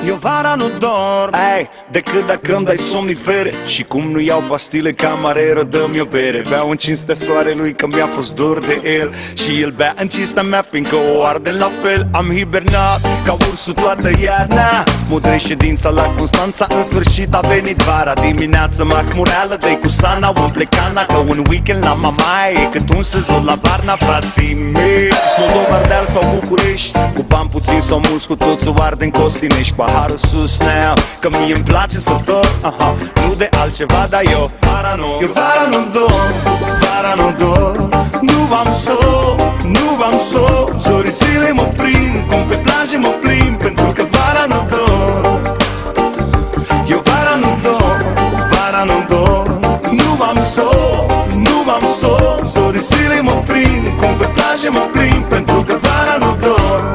Eu vara nu dorm, ei, decât dacă îmi dai somnifere. Și cum nu iau pastile, camareră, dă-mi o bere. Beau în cinstea soarelui că mi-a fost dor de el, și el bea în cinstea mea fiindcă o arde la fel. Am hibernat ca ursul toată iarna, mudrei ședința la Constanța, în sfârșit a venit vara. Dimineața macmureală, dă-i cu sana, umple cana, că un weekend la mamaie e cât un sezon la Varna, frații mei. Moldova, Ardeal sau București, cu bani puțin sau mulți, cu toți o arde în Costinești. Paharul sus now, că mie îmi place să dorm, nu de altceva, dar eu vara nu dorm, vara nu dorm. Nu am sol, nu am sol, zorii zile mă prind, cum pe plajă mă plimb, pentru că vara nu dorm. Eu vara nu dorm, vara nu dorm. Nu am sol, nu am sol, zorii zile mă prind, cum pe plajă mă plimb, pentru că vara nu dorm.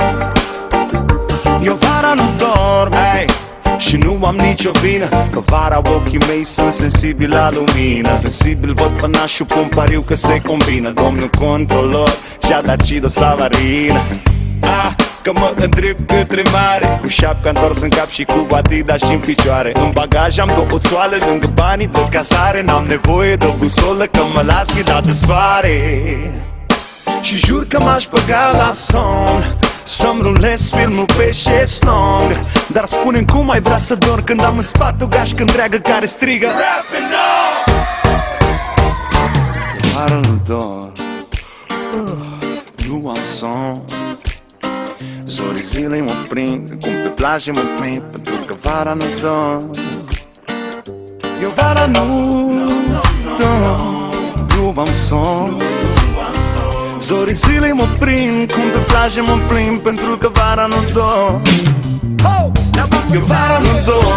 Eu vara nu dorm, hey. Și nu am nicio vină, că vara ochii mei sunt sensibili la lumină. Sensibil văd pănașul, pun pariu că se combină. Domnul controlor și-a dat Cido Savarină. Că mă îndrept către mare, cu șapca întors în cap și cu Adidas și în picioare. În bagaj am două țoale lângă banii de cazare. N-am nevoie de o busolă, că mă las ghidat de soare. Și jur că m-aș băga la somn, să-mi rulez filmul pe șezlong. Dar spune-mi cum ai vrea să dorm când am în spate o gașcă întreagă care strigă Rapping on! Vara nu dorm, nu am somn, zorii zilei mă prind, cum pe plajă mă prind, pentru că vara nu dorm. Eu vara nu dorm, nu am somn, zorii zilei mă prind, cum pe plajă mă plimb, pentru că vara nu dorm. Eu vara nu dorm,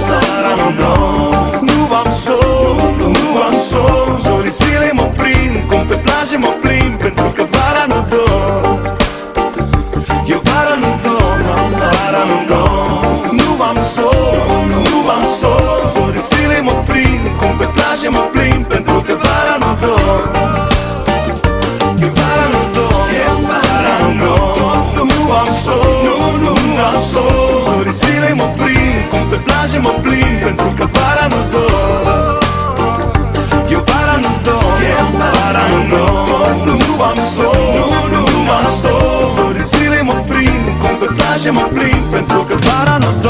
vara nu dorm. Nu am sol, nu am sol, zorii zilei mă prind, cum pe plajă mă plimb, pentru că vara nu dorm. Eu vara nu dorm, vara nu dorm. Nu am sol, nu am sol, zorii zilei mă prind, cum pe plajă mă plimb, pentru că vara nu dorm. Eu vara nu dorm, vara nu dorm. Nu am sol, nu am sol, zorii zilei mă prind, cum pe plajă mă plimb, pentru că vara nu dorm. Eu vara nu dorm, vara nu dorm. Nu am sol, nu am sol, zorii zilei mă prind, cum pe plajă mă plimb, pentru că vara nu dorm.